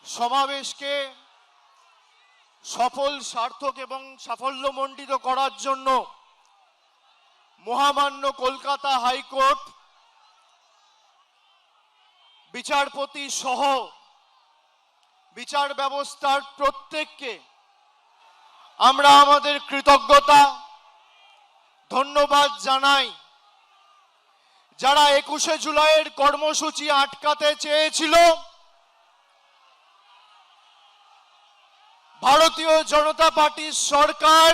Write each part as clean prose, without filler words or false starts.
সমাবেশকে সফল, সার্থক এবং সাফল্যমণ্ডিত করার জন্য মহামান্য কলকাতা হাইকোর্ট বিচারপতি সহ বিচার ব্যবস্থার প্রত্যেককে আমরা আমাদের কৃতজ্ঞতা ধন্যবাদ জানাই। যারা 21শে জুলাইয়ের কর্মসূচি আটকাতে চেয়েছিল, ভারতীয় জনতা পার্টির সরকার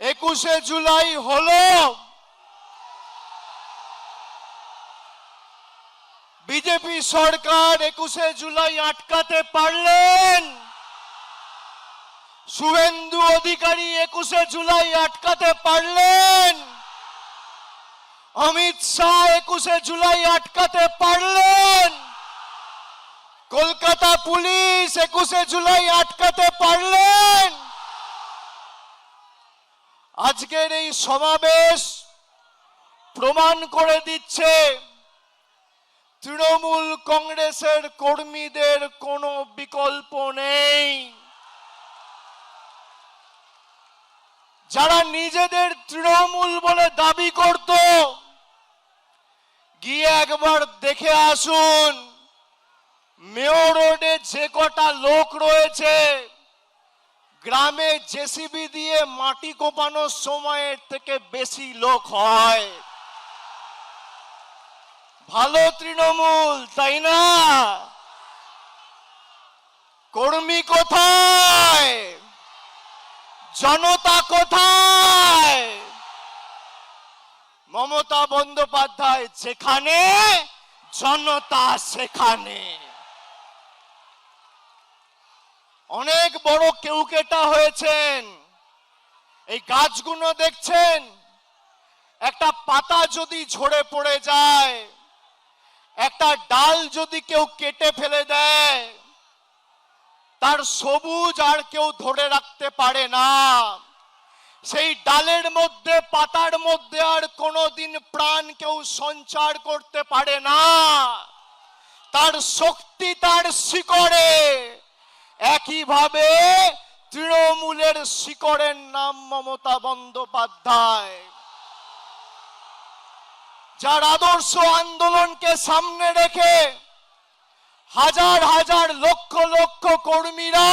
21শে জুলাই হলো, বিজেপি সরকার 21শে জুলাই আটকাতে পারলেন, শুভেন্দু অধিকারী 21শে জুলাই আটকাতে পারলেন, অমিত শাহ 21শে জুলাই আটকাতে পারলেন, কলকাতা পুলিশ 21শে জুলাই আটকাতে পারলেন। আজকের এই সমাবেশ প্রমাণ করে দিচ্ছে তৃণমূল কংগ্রেসের কর্মীদের কোনো বিকল্প নেই। যারা নিজেদের তৃণমূল বলে দাবি করত, গিয়ে একবার দেখে আসুন মেয়র রোডে যে কটা লোক রয়েছে, গ্রামে জেসিবি দিয়ে মাটি কোপানোর সময়ের থেকে বেশি লোক হয়। ভালো তৃণমূল, তাই না? কর্মী কোথায়? জনতা কোথায়? মমতা বন্দ্যোপাধ্যায় যেখানে, জনতা সেখানে। অনেক বড় কেউকেটা হয়েছেন। এই গাছগুলো দেখছেন, একটা পাতা যদি ঝরে পড়ে যায়, একটা ডাল যদি কেউ কেটে ফেলে দেয়, তার সবুজ আর কেউ ধরে রাখতে পারে না। সেই ডালের মধ্যে, পাতার মধ্যে আর কোনোদিন প্রাণ কেউ সঞ্চার করতে পারে না। তার শক্তি তার শিকড়ে। একইভাবে তৃণমূলের শিকড়ের নাম মমতা বন্দ্যোপাধ্যায়, যার আদর্শ আন্দোলনকে সামনে রেখে হাজার হাজার লক্ষ লক্ষ কর্মীরা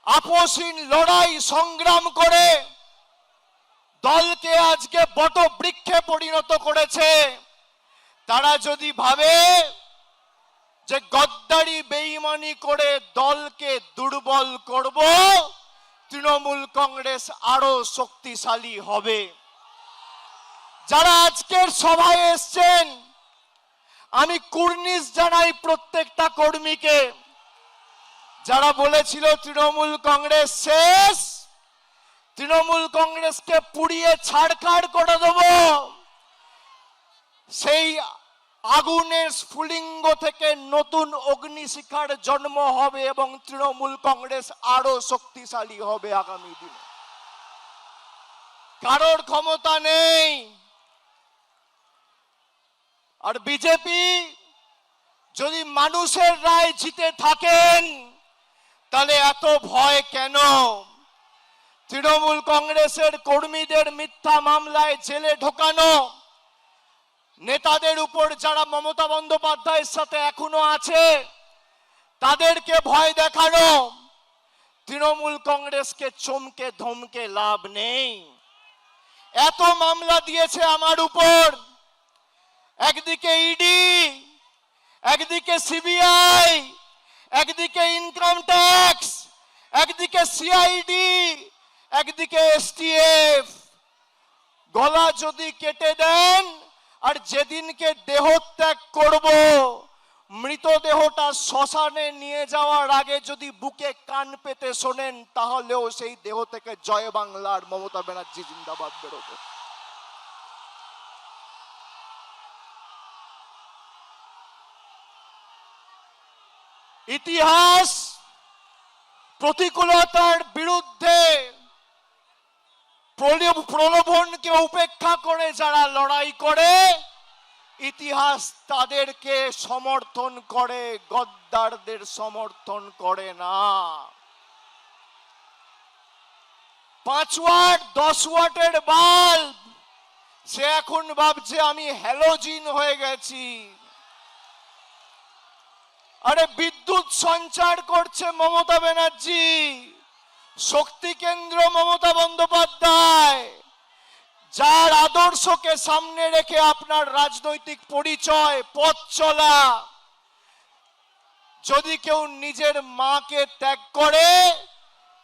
আপসহীন লড়াই সংগ্রাম করে দলকে আজকে বটবৃক্ষে পরিণত করেছে। তারা যদি ভাবে যে গদ্দারি বেঈমানি করে দলকে দুর্বল করব, তৃণমূল কংগ্রেস আরো শক্তিশালী হবে। যারা আজকের সভায় এসছেন, আমি কুর্নিশ জানাই প্রত্যেকটা কর্মীকে। যারা বলেছিল তৃণমূল কংগ্রেস শেষ, তৃণমূল কংগ্রেসকে পুড়িয়ে ছাড়খাড় করে দেব, সেই আগুনের স্ফুলিঙ্গ থেকে নতুন অগ্নিশিখার জন্ম হবে এবং তৃণমূল কংগ্রেস আরো শক্তিশালী হবে আগামী দিনে। কারোর ক্ষমতা নেই। আর বিজেপি যদি মানুষের রায় জিতে থাকেন, তাহলে এত ভয় কেন? তৃণমূল কংগ্রেসের কর্মীদের মিথ্যা মামলায় জেলে ঢোকানো, নেতাদের উপর যারা মমতা বন্দ্যোপাধ্যায়ের সাথে এখনো আছে তাদেরকে ভয় দেখানো, তৃণমূল কংগ্রেসকে চমকে ধমকে লাভ নেই। এত মামলা দিয়েছে আমার উপর, একদিকে ইডি, একদিকে সিবিআই, একদিকে ইনকাম ট্যাক্স, একদিকে সিআইডি, একদিকে এসটিএফ। গলা যদি কেটে দেন আর যেদিনকে দেহত্যাগ করব, মৃতদেহটা শ্মশানে নিয়ে যাওয়ার আগে যদি বুকে কান পেতে শোনেন, তাহলেও সেই দেহ থেকে জয় বাংলার মমতা ব্যানার্জি জিন্দাবাদ বেরোবে। ইতিহাস প্রতিকূলতার বিরুদ্ধে প্রলোভনকে উপেক্ষা করে যারা লড়াই করে, ইতিহাস তাদেরকে সমর্থন করে, গদ্দারদের সমর্থন করে না। 5 ওয়াট 10 ওয়াটের বাল্ব সে এখন ভাবছে আমি হ্যালোজিন হয়ে গেছি। আরে বিদ্যুৎ সঞ্চার করছে মমতা ব্যানার্জি, শক্তি কেন্দ্র মমতা বন্দ্যোপাধ্যায়, যার আদর্শকে সামনে রেখে আপনার রাজনৈতিক পরিচয়, পথ চলা। যদি কেউ নিজের মাকে ত্যাগ করে,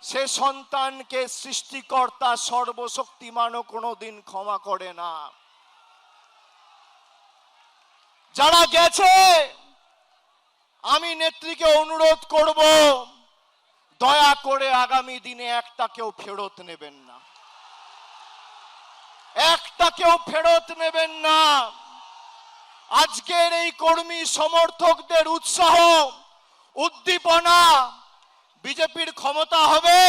সে সন্তানকে সৃষ্টিকর্তা সর্বশক্তিমানও কোনোদিন ক্ষমা করে না। যারা গেছে, আমি নেত্রীকে অনুরোধ করব, দয়া করে আগামী দিনে একটা কেউ ফেরত নেবেন না, একটা কেউ ফেরত নেবেন না। আজকের এই কর্মী সমর্থকদের উৎসাহ উদ্দীপনা, বিজেপির ক্ষমতা হবে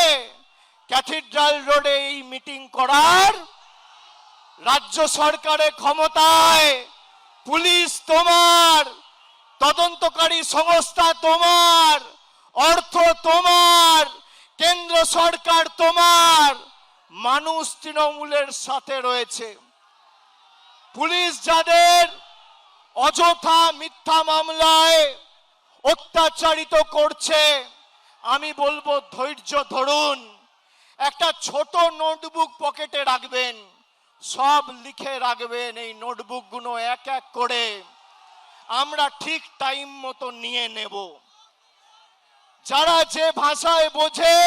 ক্যাথিড্রাল রোডে এই মিটিং করার, রাজ্য সরকারের ক্ষমতায়, পুলিশ তোমার, তদন্তকারী সংস্থা তোমার, অর্থ তোমার, কেন্দ্র সরকার তোমার, মানুষ তৃণমূলের সাথে রয়েছে। পুলিশ যাদের অযথা মিথ্যা মামলায় অত্যাচারিত করছে, আমি বলবো ধৈর্য ধরুন, একটা ছোট নোটবুক পকেটে রাখবেন, সব লিখে রাখবেন। এই নোটবুকগুলো এক এক করে আমরা ঠিক টাইম মতো নিয়ে নেব। যারা যে ভাষায় বোঝে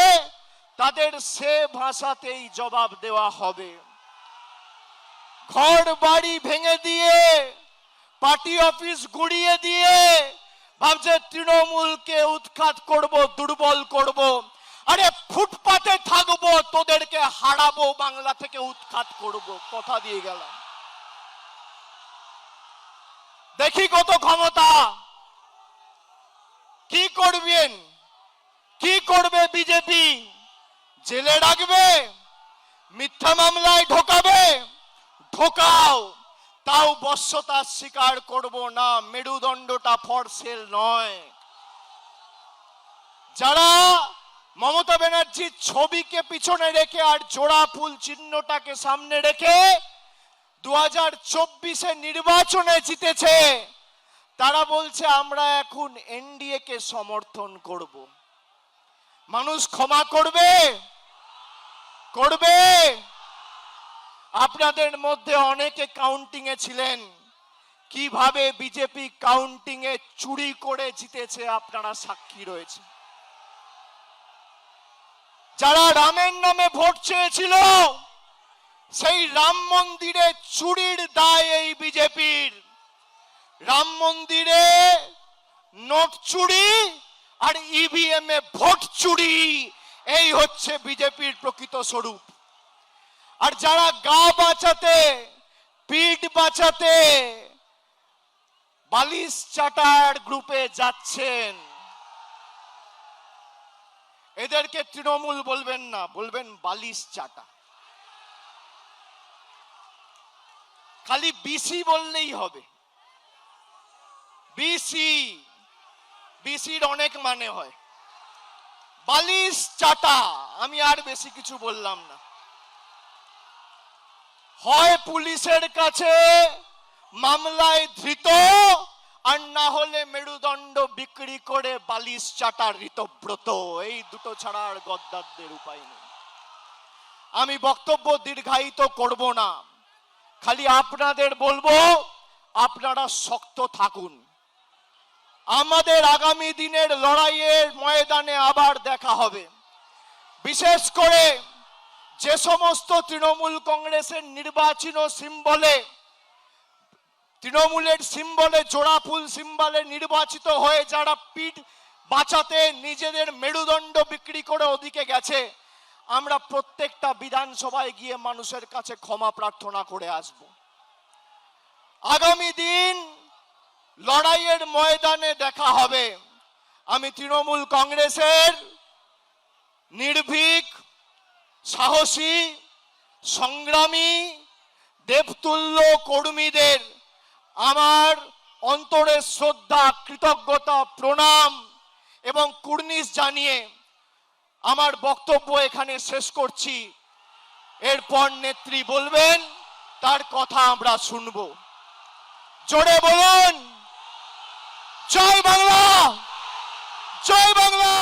তাদের সে ভাষাতেই জবাব দেওয়া হবে। ঘর বাড়ি ভেঙে দিয়ে, পার্টি অফিস গুড়িয়ে দিয়ে ভাবছে তৃণমূলকে উৎখাত করব, দুর্বল করব। আরে ফুটপাতে থাকবো, তোদেরকে হারাবো, বাংলা থেকে উৎখাত করব, কথা দিয়ে গেলাম। দেখি কত ক্ষমতা, কি করবেন, কি করবে বিজেপি? জেলে রাখবে, মিথ্যা মামলায় ঢোকাবে, ঢোকাও, তাও বশ্যতা স্বীকার করব না। মেরুদণ্ডটা ফর সেল নয়। যারা মমতা ব্যানার্জির ছবিকে পিছনে রেখে আর জোড়া ফুল চিহ্নটাকে সামনে রেখে 2024 নির্বাচনে জিতেছে, তারা বলছে আমরা এখন এনডিএ কে সমর্থন করব। মানুষ ক্ষমা করবে? করবে? আপনাদের মধ্যে অনেকে কাউন্টিং এ ছিলেন, কিভাবে বিজেপি কাউন্টিং এ চুরি করে জিতেছে আপনারা সাক্ষী রয়েছে। যারা রামের নামে ভোট চেয়েছিল, সেই রাম মন্দিরে চুরির দায় এই বিজেপির। রাম মন্দিরে নোট চুরি আর ইভিএম এ ভোট চুরি, এই হচ্ছে বিজেপির প্রকৃত স্বরূপ। আর যারা গা বাঁচাতে, পিঠ বাঁচাতে বালিশ চাটার গ্রুপে যাচ্ছেন, এদেরকে তৃণমূল বলবেন না, বলবেন বালিশ চাটা। খালি বিসি বললেই হবে। বিসি, বিসির অনেক মানে হয়। বালিশ চাটা, আমি আর বেশি কিছু বললাম না। হয় পুলিশের কাছে মামলায় ধৃত, আর না হলে মেরুদণ্ড বিক্রি করে বালিশ চাটার ঋতব্রত। এই দুটো ছাড়া আর গদ্দারদের উপায় নেই। আমি বক্তব্য দীর্ঘায়িত করব না, খালি আপনাদের বলবো আপনারা শক্ত থাকুন। আমাদের আগামী দিনের লড়াইয়ের ময়দানে আবার দেখা হবে। বিশেষ করে যে সমস্ত তৃণমূল কংগ্রেসের নির্বাচনী সিম্বলে, তৃণমূলের সিম্বলে, জোড়া ফুল সিম্বলে নির্বাচিত হয়ে যারা পিঠ বাঁচাতে নিজেদের মেরুদণ্ড বিক্রি করে ওদিকে গেছে, আমরা প্রত্যেকটা বিধানসভায় গিয়ে মানুষের কাছে ক্ষমা প্রার্থনা করে আসব। আগামী দিন লড়াইয়ের ময়দানে দেখা হবে। আমি তৃণমূল কংগ্রেসের নির্ভীক, সাহসী, সংগ্রামী, দেবতুল্য কর্মীদের আমার অন্তরের শ্রদ্ধা, কৃতজ্ঞতা, প্রণাম এবং কুর্নিশ জানিয়ে আমার বক্তব্য এখানে শেষ করছি। এরপর নেত্রী বলবেন, তার কথা আমরা শুনব। জোরে বলুন, জয় বাংলা, জয় বাংলা।